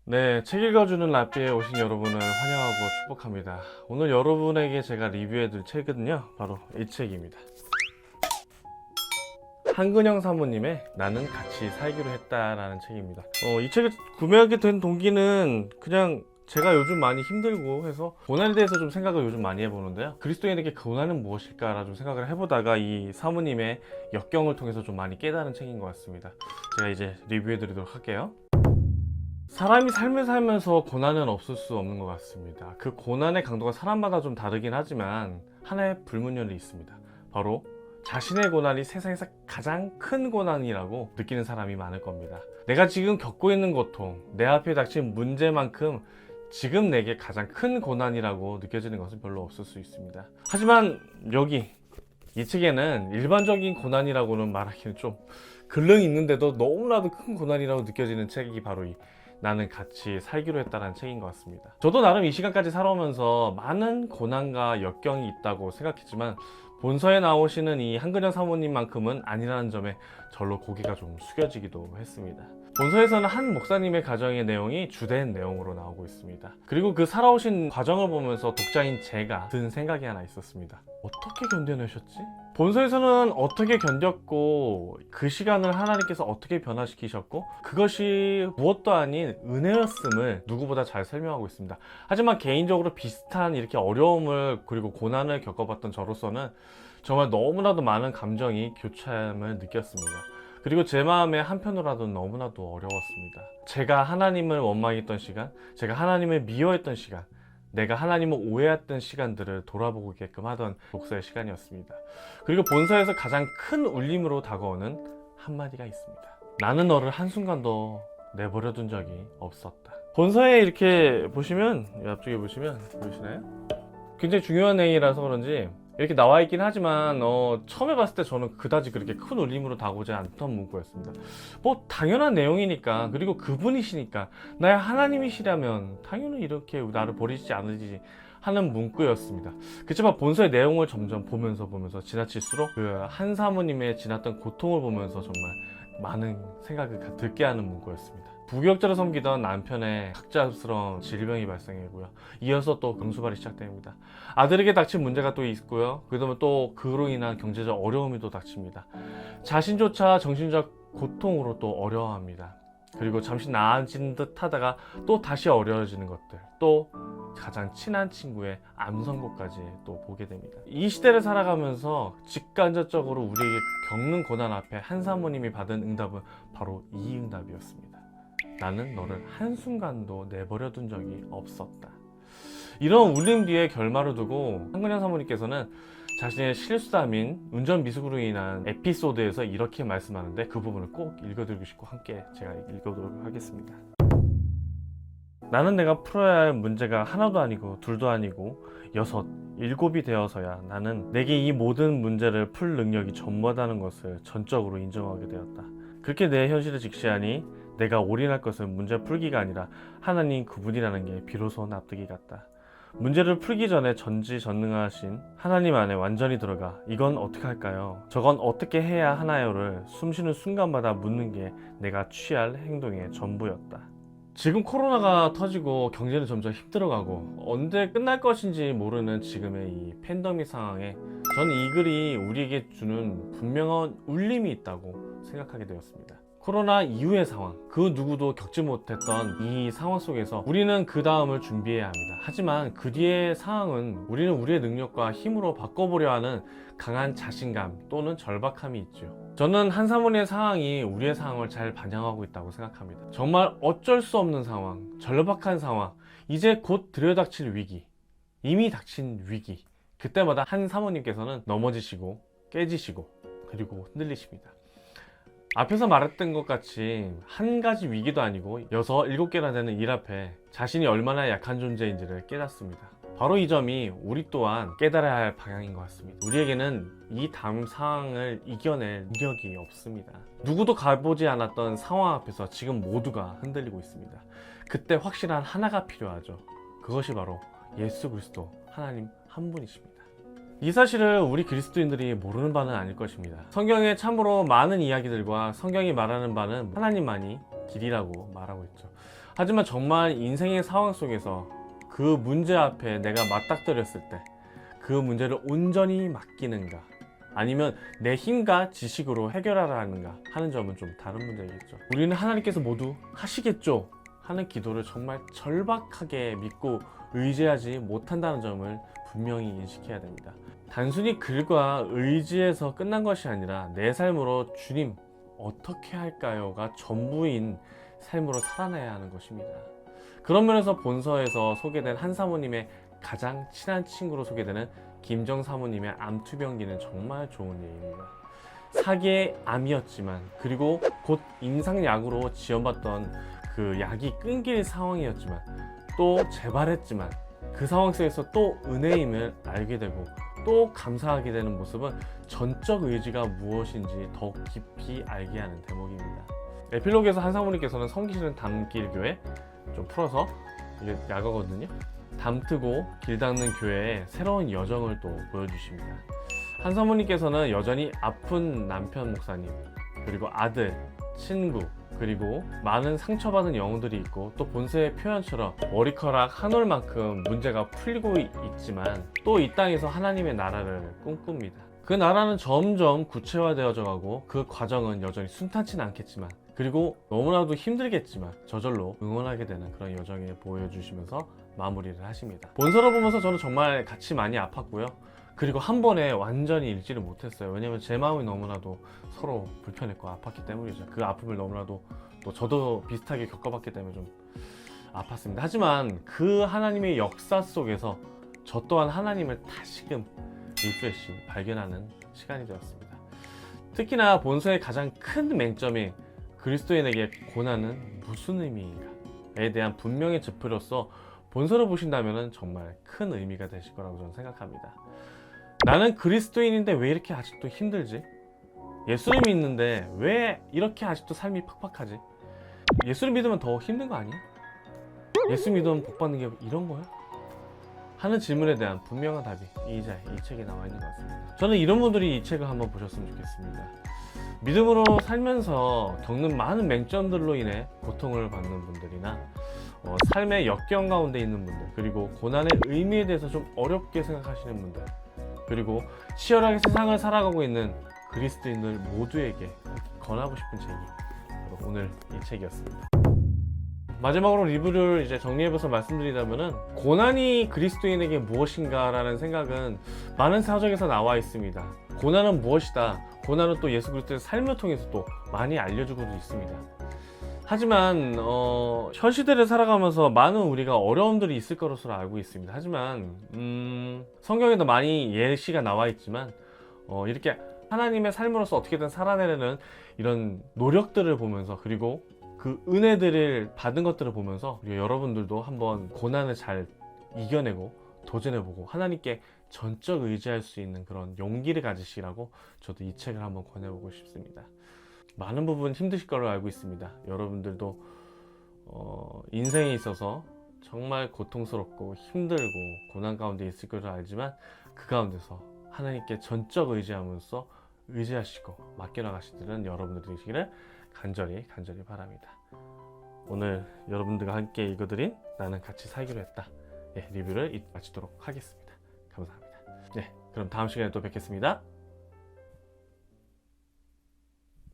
네, 책 읽어주는 라삐에 오신 여러분을 환영하고 축복합니다. 오늘 여러분에게 제가 리뷰해드릴 책은요, 바로 이 책입니다. 한근영 사모님의 나는 같이 살기로 했다라는 책입니다. 이 책을 구매하게 된 동기는 그냥 제가 요즘 많이 힘들고 해서 고난에 대해서 좀 생각을 요즘 많이 해보는데요. 그리스도인에게 고난은 무엇일까라 좀 생각을 해보다가 이 사모님의 역경을 통해서 좀 많이 깨달은 책인 것 같습니다. 제가 이제 리뷰해드리도록 할게요. 사람이 삶을 살면서 고난은 없을 수 없는 것 같습니다. 그 고난의 강도가 사람마다 좀 다르긴 하지만 하나의 불문율이 있습니다. 바로 자신의 고난이 세상에서 가장 큰 고난이라고 느끼는 사람이 많을 겁니다. 내가 지금 겪고 있는 고통, 내 앞에 닥친 문제만큼 지금 내게 가장 큰 고난이라고 느껴지는 것은 별로 없을 수 있습니다. 하지만 여기 이 책에는 일반적인 고난이라고는 말하기는 좀 근렁 있는데도 너무나도 큰 고난이라고 느껴지는 책이 바로 이 나는 같이 살기로 했다는 책인 것 같습니다. 저도 나름 이 시간까지 살아오면서 많은 고난과 역경이 있다고 생각했지만 본서에 나오시는 이 한근영 사모님만큼은 아니라는 점에 절로 고개가 좀 숙여지기도 했습니다. 본서에서는 한 목사님의 가정의 내용이 주된 내용으로 나오고 있습니다. 그리고 그 살아오신 과정을 보면서 독자인 제가 든 생각이 하나 있었습니다. 어떻게 견뎌내셨지? 본서에서는 어떻게 견뎠고 그 시간을 하나님께서 어떻게 변화시키셨고 그것이 무엇도 아닌 은혜였음을 누구보다 잘 설명하고 있습니다. 하지만 개인적으로 비슷한 이렇게 어려움을 그리고 고난을 겪어봤던 저로서는 정말 너무나도 많은 감정이 교참을 느꼈습니다. 그리고 제 마음의 한편으로라도 너무나도 어려웠습니다. 제가 하나님을 원망했던 시간, 제가 하나님을 미워했던 시간, 내가 하나님을 오해했던 시간들을 돌아보게끔 하던 독서의 시간이었습니다. 그리고 본서에서 가장 큰 울림으로 다가오는 한마디가 있습니다. 나는 너를 한순간도 내버려둔 적이 없었다. 본서에 이렇게 보시면, 앞쪽에 보시면 보이시나요? 굉장히 중요한 내용이라서 그런지 이렇게 나와 있긴 하지만 처음에 봤을 때 저는 그다지 그렇게 큰 울림으로 다가오지 않던 문구였습니다. 뭐 당연한 내용이니까, 그리고 그분이시니까, 나의 하나님이시라면 당연히 이렇게 나를 버리지 않으지 하는 문구였습니다. 그렇지만 본서의 내용을 점점 보면서 지나칠수록 그 한 사모님의 지났던 고통을 보면서 정말 많은 생각을 들게 하는 문구였습니다. 부교역자를 섬기던 남편의 갑작스러운 질병이 발생했고요. 이어서 또 병수발이 시작됩니다. 아들에게 닥친 문제가 또 있고요. 그다음에 또 그로 인한 경제적 어려움이 또 닥칩니다. 자신조차 정신적 고통으로 또 어려워합니다. 그리고 잠시 나아진 듯 하다가 또 다시 어려워지는 것들, 또 가장 친한 친구의 암 선고까지 또 보게 됩니다. 이 시대를 살아가면서 직간접적으로 우리에게 겪는 고난 앞에 한 사모님이 받은 응답은 바로 이 응답이었습니다. 나는 너를 한순간도 내버려둔 적이 없었다. 이런 울림 뒤에 결말을 두고 한근영 사모님께서는 자신의 실수담인 운전 미숙으로 인한 에피소드에서 이렇게 말씀하는데, 그 부분을 꼭 읽어드리고 싶고 함께 제가 읽어보도록 하겠습니다. 나는 내가 풀어야 할 문제가 하나도 아니고 둘도 아니고 여섯, 일곱이 되어서야 나는 내게 이 모든 문제를 풀 능력이 전무하다는 것을 전적으로 인정하게 되었다. 그렇게 내 현실을 직시하니 내가 올인할 것은 문제 풀기가 아니라 하나님 그분이라는 게 비로소 납득이 갔다. 문제를 풀기 전에 전지전능하신 하나님 안에 완전히 들어가 이건 어떻게 할까요? 저건 어떻게 해야 하나요를 숨쉬는 순간마다 묻는 게 내가 취할 행동의 전부였다. 지금 코로나가 터지고 경제는 점점 힘들어가고 언제 끝날 것인지 모르는 지금의 이 팬데믹 상황에 저는 이 글이 우리에게 주는 분명한 울림이 있다고 생각하게 되었습니다. 코로나 이후의 상황, 그 누구도 겪지 못했던 이 상황 속에서 우리는 그 다음을 준비해야 합니다. 하지만 그 뒤의 상황은 우리는 우리의 능력과 힘으로 바꿔보려 하는 강한 자신감 또는 절박함이 있죠. 저는 한 사모님의 상황이 우리의 상황을 잘 반영하고 있다고 생각합니다. 정말 어쩔 수 없는 상황, 절박한 상황, 이제 곧 들여닥칠 위기, 이미 닥친 위기, 그때마다 한 사모님께서는 넘어지시고 깨지시고 그리고 흔들리십니다. 앞에서 말했던 것 같이 한 가지 위기도 아니고 6, 7개나 되는 일 앞에 자신이 얼마나 약한 존재인지를 깨닫습니다. 바로 이 점이 우리 또한 깨달아야 할 방향인 것 같습니다. 우리에게는 이 다음 상황을 이겨낼 능력이 없습니다. 누구도 가보지 않았던 상황 앞에서 지금 모두가 흔들리고 있습니다. 그때 확실한 하나가 필요하죠. 그것이 바로 예수 그리스도 하나님 한 분이십니다. 이 사실을 우리 그리스도인들이 모르는 바는 아닐 것입니다. 성경에 참으로 많은 이야기들과 성경이 말하는 바는 하나님만이 길이라고 말하고 있죠. 하지만 정말 인생의 상황 속에서 그 문제 앞에 내가 맞닥뜨렸을 때 그 문제를 온전히 맡기는가, 아니면 내 힘과 지식으로 해결하라 하는가 하는 점은 좀 다른 문제겠죠. 우리는 하나님께서 모두 하시겠죠 하는 기도를 정말 절박하게 믿고 의지하지 못한다는 점을 분명히 인식해야 됩니다. 단순히 글과 의지에서 끝난 것이 아니라 내 삶으로 주님 어떻게 할까요가 전부인 삶으로 살아내야 하는 것입니다. 그런 면에서 본서에서 소개된 한 사모님의 가장 친한 친구로 소개되는 김정 사모님의 암투병기는 정말 좋은 예입니다. 사기의 암이었지만, 그리고 곧 임상약으로 지원받던 그 약이 끊길 상황이었지만, 또 재발했지만, 그 상황 속에서 또 은혜임을 알게 되고 또 감사하게 되는 모습은 전적 의지가 무엇인지 더욱 깊이 알게 하는 대목입니다. 에필로그에서 한 사모님께서는 섬기시는 담길교회, 좀 풀어서 이게 약어거든요, 담트고 길 닦는 교회의 새로운 여정을 또 보여주십니다. 한 사모님께서는 여전히 아픈 남편 목사님, 그리고 아들, 친구, 그리고 많은 상처받은 영혼들이 있고, 또 본서의 표현처럼 머리카락 한 올만큼 문제가 풀리고 있지만 또 이 땅에서 하나님의 나라를 꿈꿉니다. 그 나라는 점점 구체화되어져 가고, 그 과정은 여전히 순탄치는 않겠지만, 그리고 너무나도 힘들겠지만 저절로 응원하게 되는 그런 여정을 보여주시면서 마무리를 하십니다. 본서를 보면서 저는 정말 같이 많이 아팠고요. 그리고 한 번에 완전히 읽지를 못했어요. 왜냐면 제 마음이 너무나도 서로 불편했고 아팠기 때문이죠. 그 아픔을 너무나도 또 저도 비슷하게 겪어봤기 때문에 좀 아팠습니다. 하지만 그 하나님의 역사 속에서 저 또한 하나님을 다시금 리프레시 발견하는 시간이 되었습니다. 특히나 본서의 가장 큰 맹점이 그리스도인에게 고난은 무슨 의미인가에 대한 분명히 짚으로써 본서를 보신다면 정말 큰 의미가 되실 거라고 저는 생각합니다. 나는 그리스도인인데 왜 이렇게 아직도 힘들지? 예수를 믿는데 왜 이렇게 아직도 삶이 팍팍하지? 예수를 믿으면 더 힘든 거 아니야? 예수 믿으면 복 받는 게 이런 거야? 하는 질문에 대한 분명한 답이 이 책에 나와 있는 것 같습니다. 저는 이런 분들이 이 책을 한번 보셨으면 좋겠습니다. 믿음으로 살면서 겪는 많은 맹점들로 인해 고통을 받는 분들이나 삶의 역경 가운데 있는 분들, 그리고 고난의 의미에 대해서 좀 어렵게 생각하시는 분들, 그리고 치열하게 세상을 살아가고 있는 그리스도인들 모두에게 권하고 싶은 책이 바로 오늘 이 책이었습니다. 마지막으로 리뷰를 이제 정리해봐서 말씀드리자면은, 고난이 그리스도인에게 무엇인가라는 생각은 많은 사적에서 나와 있습니다. 고난은 무엇이다, 고난은 또 예수 그리스도의 삶을 통해서 또 많이 알려주고도 있습니다. 하지만 현 시대를 살아가면서 많은 우리가 어려움들이 있을 것으로 알고 있습니다. 하지만 성경에도 많이 예시가 나와 있지만 이렇게 하나님의 삶으로서 어떻게든 살아내려는 이런 노력들을 보면서, 그리고 그 은혜들을 받은 것들을 보면서 여러분들도 한번 고난을 잘 이겨내고 도전해보고 하나님께 전적 의지할 수 있는 그런 용기를 가지시라고 저도 이 책을 한번 권해보고 싶습니다. 많은 부분 힘드실 거로 알고 있습니다. 여러분들도 인생에 있어서 정말 고통스럽고 힘들고 고난 가운데 있을 거로 알지만, 그 가운데서 하나님께 전적 의지하면서 의지하시고 맡겨나가시는 여러분들이 되시기를 간절히 바랍니다. 오늘 여러분들과 함께 읽어드린 나는 같이 살기로 했다, 리뷰를 마치도록 하겠습니다. 감사합니다. 그럼 다음 시간에 또 뵙겠습니다.